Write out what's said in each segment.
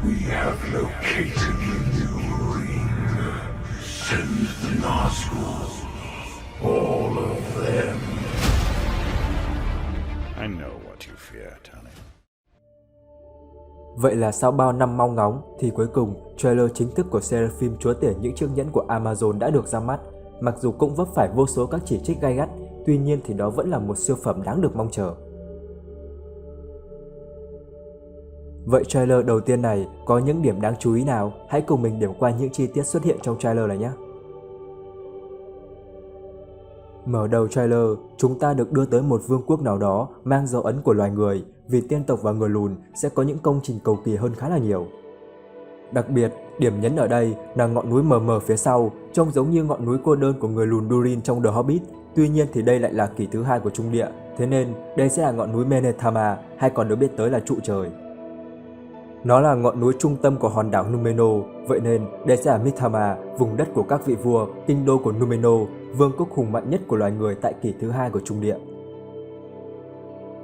We have located the new ring. Send the Nazgûl. All of them. I know what you fear, Tony. Vậy là sau bao năm mong ngóng thì cuối cùng trailer chính thức của series phim Chúa tể những chiếc nhẫn của Amazon đã được ra mắt. Mặc dù cũng vấp phải vô số các chỉ trích gay gắt, tuy nhiên thì đó vẫn là một siêu phẩm đáng được mong chờ. Vậy trailer đầu tiên này có những điểm đáng chú ý nào? Hãy cùng mình điểm qua những chi tiết xuất hiện trong trailer này nhé. Mở đầu trailer, chúng ta được đưa tới một vương quốc nào đó mang dấu ấn của loài người, vì tiên tộc và người lùn sẽ có những công trình cầu kỳ hơn khá là nhiều. Đặc biệt, điểm nhấn ở đây là ngọn núi mờ mờ phía sau, trông giống như ngọn núi cô đơn của người lùn Durin trong The Hobbit. Tuy nhiên thì đây lại là kỷ thứ hai của Trung Địa, thế nên đây sẽ là ngọn núi Menethama, hay còn được biết tới là trụ trời. Nó là ngọn núi trung tâm của hòn đảo Númenor, vậy nên đây sẽ là Mithama, vùng đất của các vị vua, kinh đô của Númenor, vương quốc hùng mạnh nhất của loài người tại kỷ thứ hai của Trung Địa.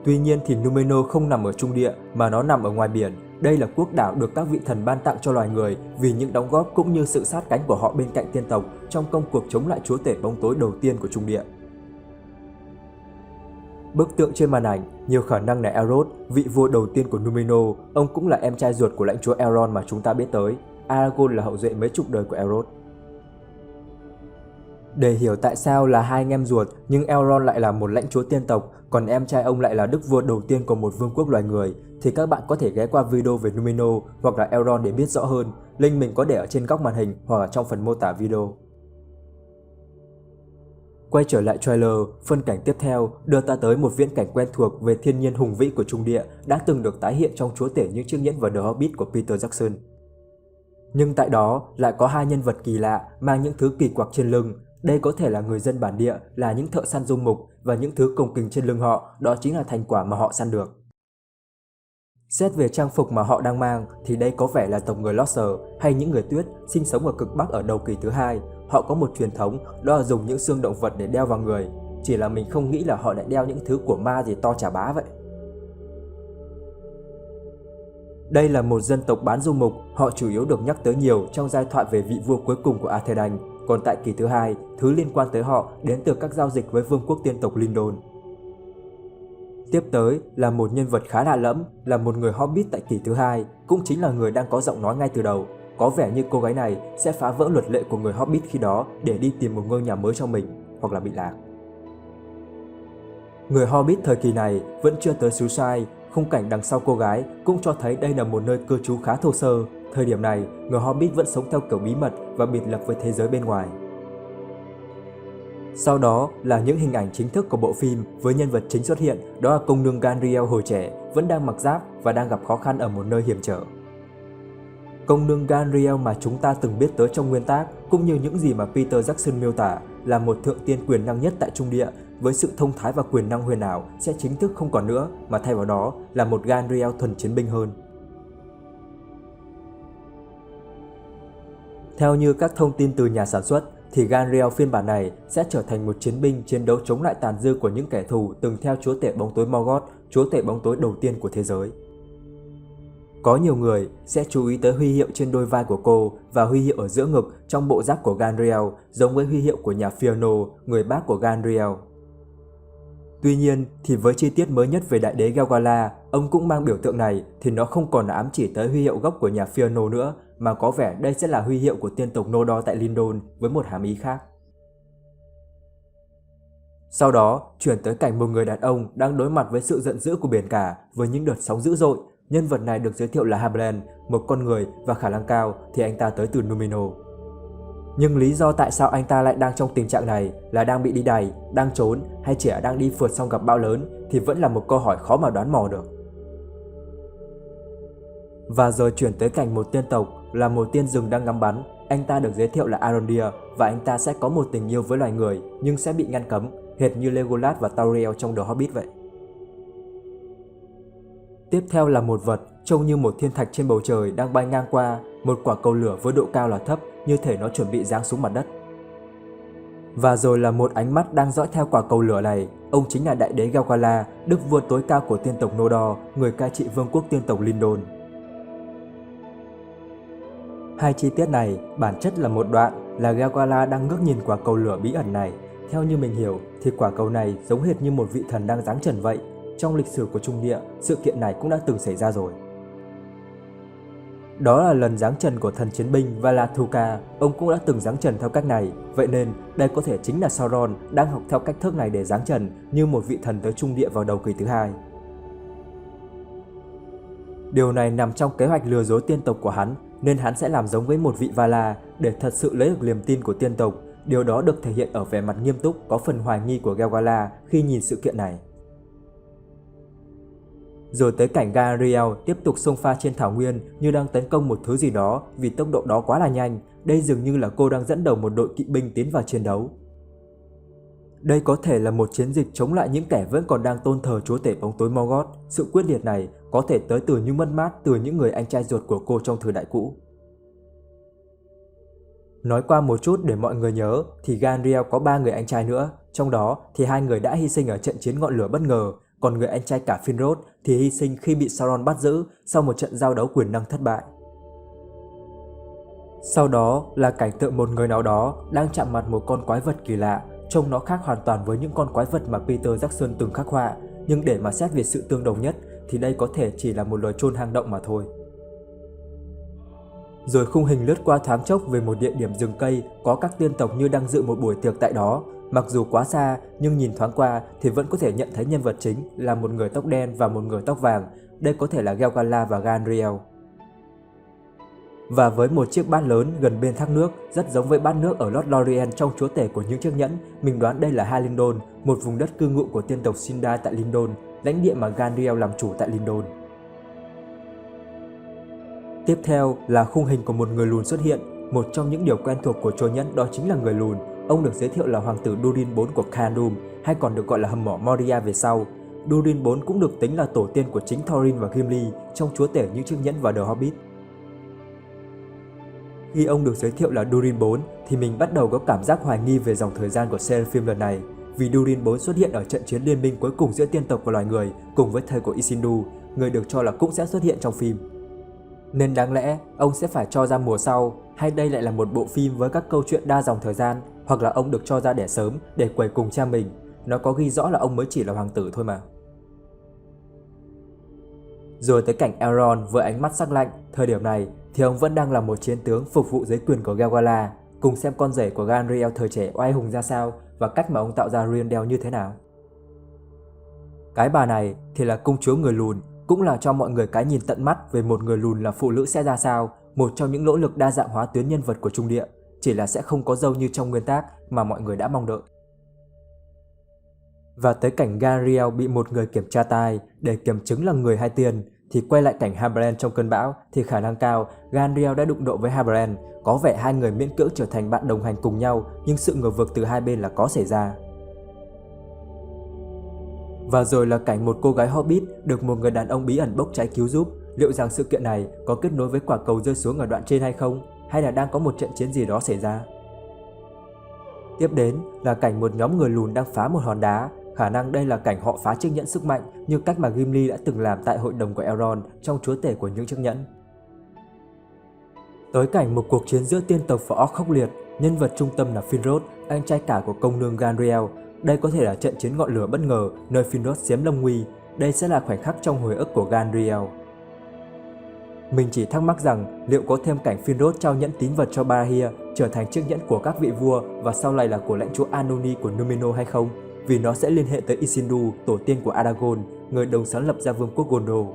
Tuy nhiên thì Númenor không nằm ở Trung Địa mà nó nằm ở ngoài biển. Đây là quốc đảo được các vị thần ban tặng cho loài người vì những đóng góp cũng như sự sát cánh của họ bên cạnh tiên tộc trong công cuộc chống lại chúa tể bóng tối đầu tiên của Trung Địa. Bức tượng trên màn ảnh, nhiều khả năng là Elrond, vị vua đầu tiên của Númenor, ông cũng là em trai ruột của lãnh chúa Elrond mà chúng ta biết tới. Aragorn là hậu duệ mấy chục đời của Elrond. Để hiểu tại sao là hai anh em ruột nhưng Elrond lại là một lãnh chúa tiên tộc, còn em trai ông lại là đức vua đầu tiên của một vương quốc loài người, thì các bạn có thể ghé qua video về Númenor hoặc là Elrond để biết rõ hơn. Link mình có để ở trên góc màn hình hoặc ở trong phần mô tả video. Quay trở lại trailer, phân cảnh tiếp theo đưa ta tới một viễn cảnh quen thuộc về thiên nhiên hùng vĩ của Trung Địa đã từng được tái hiện trong Chúa tể những chiếc nhẫn và The Hobbit của Peter Jackson. Nhưng tại đó lại có hai nhân vật kỳ lạ mang những thứ kỳ quặc trên lưng. Đây có thể là người dân bản địa, là những thợ săn dung mục, và những thứ cồng kềnh trên lưng họ đó chính là thành quả mà họ săn được. Xét về trang phục mà họ đang mang thì đây có vẻ là tộc người Losser hay những người tuyết sinh sống ở cực Bắc ở đầu kỷ thứ hai. Họ có một truyền thống đó là dùng những xương động vật để đeo vào người. Chỉ là mình không nghĩ là họ lại đeo những thứ của ma gì to chà bá vậy. Đây là một dân tộc bán du mục, họ chủ yếu được nhắc tới nhiều trong giai thoại về vị vua cuối cùng của Arthedain. Còn tại kỷ thứ hai, thứ liên quan tới họ đến từ các giao dịch với vương quốc tiên tộc Lindon. Tiếp tới là một nhân vật khá lạ lẫm, là một người Hobbit tại kỷ thứ hai, cũng chính là người đang có giọng nói ngay từ đầu. Có vẻ như cô gái này sẽ phá vỡ luật lệ của người Hobbit khi đó để đi tìm một ngôi nhà mới cho mình, hoặc là bị lạc. Người Hobbit thời kỳ này vẫn chưa tới xứ Shire, khung cảnh đằng sau cô gái cũng cho thấy đây là một nơi cư trú khá thô sơ. Thời điểm này, người Hobbit vẫn sống theo kiểu bí mật và biệt lập với thế giới bên ngoài. Sau đó là những hình ảnh chính thức của bộ phim với nhân vật chính xuất hiện, đó là công nương Gandriel hồi trẻ, vẫn đang mặc giáp và đang gặp khó khăn ở một nơi hiểm trở. Công nương Gandriel mà chúng ta từng biết tới trong nguyên tác cũng như những gì mà Peter Jackson miêu tả là một thượng tiên quyền năng nhất tại Trung Địa, với sự thông thái và quyền năng huyền ảo sẽ chính thức không còn nữa mà thay vào đó là một Gandriel thuần chiến binh hơn. Theo như các thông tin từ nhà sản xuất thì Gandriel phiên bản này sẽ trở thành một chiến binh chiến đấu chống lại tàn dư của những kẻ thù từng theo chúa tể bóng tối Morgoth, chúa tể bóng tối đầu tiên của thế giới. Có nhiều người sẽ chú ý tới huy hiệu trên đôi vai của cô và huy hiệu ở giữa ngực trong bộ giáp của Gandriel giống với huy hiệu của nhà Fëanor, người bác của Gandriel. Tuy nhiên thì với chi tiết mới nhất về đại đế Helgala, ông cũng mang biểu tượng này thì nó không còn là ám chỉ tới huy hiệu gốc của nhà Fëanor nữa, mà có vẻ đây sẽ là huy hiệu của tiên tộc Nodor tại Lindon với một hàm ý khác. Sau đó, chuyển tới cảnh một người đàn ông đang đối mặt với sự giận dữ của biển cả với những đợt sóng dữ dội. Nhân vật này được giới thiệu là Haviland, một con người và khả năng cao thì anh ta tới từ Númenor. Nhưng lý do tại sao anh ta lại đang trong tình trạng này là đang bị đi đày, đang trốn hay chỉ đang đi phượt xong gặp bão lớn thì vẫn là một câu hỏi khó mà đoán mò được. Và rồi chuyển tới cảnh một tiên tộc là một tiên rừng đang ngắm bắn. Anh ta được giới thiệu là Arondir và anh ta sẽ có một tình yêu với loài người nhưng sẽ bị ngăn cấm, hệt như Legolas và Tauriel trong The Hobbit vậy. Tiếp theo là một vật trông như một thiên thạch trên bầu trời đang bay ngang qua, một quả cầu lửa với độ cao là thấp như thể nó chuẩn bị giáng xuống mặt đất. Và rồi là một ánh mắt đang dõi theo quả cầu lửa này, ông chính là đại đế Helgala, đức vua tối cao của tiên tộc Nodor, người cai trị vương quốc tiên tộc Lindon. Hai chi tiết này bản chất là một đoạn là Gelgala đang ngước nhìn quả cầu lửa bí ẩn này. Theo như mình hiểu thì quả cầu này giống hệt như một vị thần đang giáng trần vậy. Trong lịch sử của Trung Địa, sự kiện này cũng đã từng xảy ra rồi. Đó là lần giáng trần của thần chiến binh Valathuka, ông cũng đã từng giáng trần theo cách này, vậy nên đây có thể chính là Sauron đang học theo cách thức này để giáng trần như một vị thần tới Trung Địa vào đầu kỳ thứ hai. Điều này nằm trong kế hoạch lừa dối tiên tộc của hắn, nên hắn sẽ làm giống với một vị Vala để thật sự lấy được niềm tin của tiên tộc. Điều đó được thể hiện ở vẻ mặt nghiêm túc có phần hoài nghi của Gelgala khi nhìn sự kiện này. Rồi tới cảnh Galadriel tiếp tục xông pha trên thảo nguyên như đang tấn công một thứ gì đó vì tốc độ đó quá là nhanh. Đây dường như là cô đang dẫn đầu một đội kỵ binh tiến vào chiến đấu. Đây có thể là một chiến dịch chống lại những kẻ vẫn còn đang tôn thờ chúa tể bóng tối Morgoth. Sự quyết liệt này có thể tới từ những mất mát từ những người anh trai ruột của cô trong thời đại cũ. Nói qua một chút để mọi người nhớ thì Galadriel có 3 người anh trai nữa, trong đó thì 2 người đã hy sinh ở trận chiến ngọn lửa bất ngờ, còn người anh trai cả Finrod thì hy sinh khi bị Sauron bắt giữ sau một trận giao đấu quyền năng thất bại. Sau đó là cảnh tượng một người nào đó đang chạm mặt một con quái vật kỳ lạ, trông nó khác hoàn toàn với những con quái vật mà Peter Jackson từng khắc họa, nhưng để mà xét về sự tương đồng nhất thì đây có thể chỉ là một lối chôn hang động mà thôi. Rồi khung hình lướt qua thoáng chốc về một địa điểm rừng cây có các tiên tộc như đang dự một buổi tiệc tại đó. Mặc dù quá xa nhưng nhìn thoáng qua thì vẫn có thể nhận thấy nhân vật chính là một người tóc đen và một người tóc vàng. Đây có thể là Gelgala và Galadriel. Và với một chiếc bát lớn gần bên thác nước, rất giống với bát nước ở Lord Lorien trong chúa tể của những chiếc nhẫn, mình đoán đây là Hai Lindon, một vùng đất cư ngụ của tiên tộc Sindar tại Lindon, lãnh địa mà Galadriel làm chủ tại Lindon. Tiếp theo là khung hình của một người lùn xuất hiện. Một trong những điều quen thuộc của Chối Nhẫn đó chính là người lùn. Ông được giới thiệu là hoàng tử Durin IV của Khadum, hay còn được gọi là hầm mỏ Moria về sau. Durin IV cũng được tính là tổ tiên của chính Thorin và Gimli trong chúa tể những chiếc nhẫn và The Hobbit. Khi ông được giới thiệu là Durin IV thì mình bắt đầu có cảm giác hoài nghi về dòng thời gian của series phim lần này, vì Durin IV xuất hiện ở trận chiến liên minh cuối cùng giữa tiên tộc và loài người cùng với thầy của Isildur, người được cho là cũng sẽ xuất hiện trong phim. Nên đáng lẽ ông sẽ phải cho ra mùa sau, hay đây lại là một bộ phim với các câu chuyện đa dòng thời gian, hoặc là ông được cho ra đẻ sớm để quẩy cùng cha mình. Nó có ghi rõ là ông mới chỉ là hoàng tử thôi mà. Rồi tới cảnh Elrond với ánh mắt sắc lạnh, thời điểm này thì ông vẫn đang là một chiến tướng phục vụ dưới quyền của Gelgala. Cùng xem con rể của Galadriel thời trẻ oai hùng ra sao và cách mà ông tạo ra Rivendell như thế nào. Cái bà này thì là công chúa người lùn, cũng là cho mọi người cái nhìn tận mắt về một người lùn là phụ nữ sẽ ra sao, một trong những nỗ lực đa dạng hóa tuyến nhân vật của Trung Địa, chỉ là sẽ không có dâu như trong nguyên tác mà mọi người đã mong đợi. Và tới cảnh Galadriel bị một người kiểm tra tai để kiểm chứng là người hay tiên, thì quay lại cảnh Halbrand trong cơn bão thì khả năng cao Galadriel đã đụng độ với Halbrand, có vẻ hai người miễn cưỡng trở thành bạn đồng hành cùng nhau, nhưng sự ngờ vực từ hai bên là có xảy ra. Và rồi là cảnh một cô gái Hobbit được một người đàn ông bí ẩn bốc cháy cứu giúp. Liệu rằng sự kiện này có kết nối với quả cầu rơi xuống ở đoạn trên hay không? Hay là đang có một trận chiến gì đó xảy ra? Tiếp đến là cảnh một nhóm người lùn đang phá một hòn đá. Khả năng đây là cảnh họ phá chiếc nhẫn sức mạnh như cách mà Gimli đã từng làm tại hội đồng của Elrond trong chúa tể của những chiếc nhẫn. Tới cảnh một cuộc chiến giữa tiên tộc và orc khốc liệt. Nhân vật trung tâm là Finrod, anh trai cả của công nương Galadriel. Đây có thể là trận chiến ngọn lửa bất ngờ nơi Finrod xiếm lâm nguy. Đây sẽ là khoảnh khắc trong hồi ức của Galadriel. Mình chỉ thắc mắc rằng liệu có thêm cảnh Finrod trao nhẫn tín vật cho Barahir trở thành chiếc nhẫn của các vị vua và sau này là của lãnh chúa Anoni của Númenor hay không, vì nó sẽ liên hệ tới Isildur, tổ tiên của Aragorn, người đồng sáng lập ra vương quốc Gondor.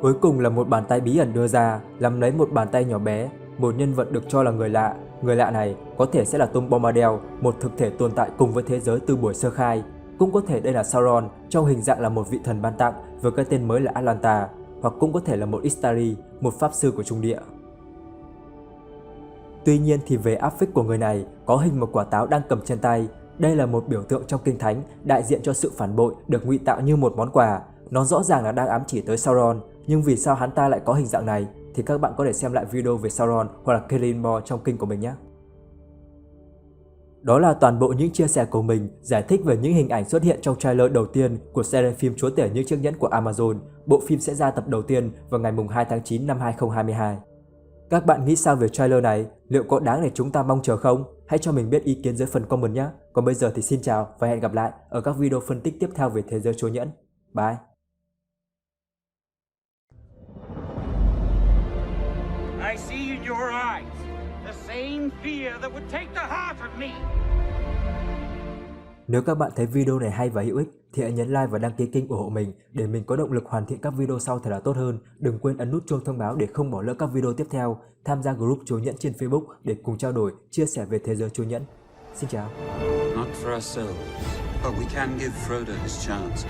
Cuối cùng là một bàn tay bí ẩn đưa ra, nắm lấy một bàn tay nhỏ bé, một nhân vật được cho là người lạ. Người lạ này có thể sẽ là Tom Bombadil, một thực thể tồn tại cùng với thế giới từ buổi sơ khai. Cũng có thể đây là Sauron trong hình dạng là một vị thần ban tặng với cái tên mới là Atlanta, hoặc cũng có thể là một Istari, một pháp sư của Trung Địa. Tuy nhiên thì về áp phích của người này có hình một quả táo đang cầm trên tay. Đây là một biểu tượng trong kinh thánh đại diện cho sự phản bội được ngụy tạo như một món quà. Nó rõ ràng là đang ám chỉ tới Sauron, nhưng vì sao hắn ta lại có hình dạng này thì các bạn có thể xem lại video về Sauron hoặc là Celebrimbor trong kênh của mình nhé. Đó là toàn bộ những chia sẻ của mình giải thích về những hình ảnh xuất hiện trong trailer đầu tiên của series phim Chúa tể những chiếc nhẫn của Amazon. Bộ phim sẽ ra tập đầu tiên vào ngày 2 tháng 9 năm 2022. Các bạn nghĩ sao về trailer này? Liệu có đáng để chúng ta mong chờ không? Hãy cho mình biết ý kiến dưới phần comment nhé. Còn bây giờ thì xin chào và hẹn gặp lại ở các video phân tích tiếp theo về thế giới chúa nhẫn. Bye! I see in your eyes the same fear that would take the heart of me. Nếu các bạn thấy video này hay và hữu ích thì hãy nhấn like và đăng ký kênh ủng hộ mình để mình có động lực hoàn thiện các video sau thật là tốt hơn. Đừng quên ấn nút chuông thông báo để không bỏ lỡ các video tiếp theo. Tham gia group chúa nhẫn trên Facebook để cùng trao đổi, chia sẻ về thế giới chúa nhẫn. Xin chào. Not for ourselves, but we can give Frodo his chance.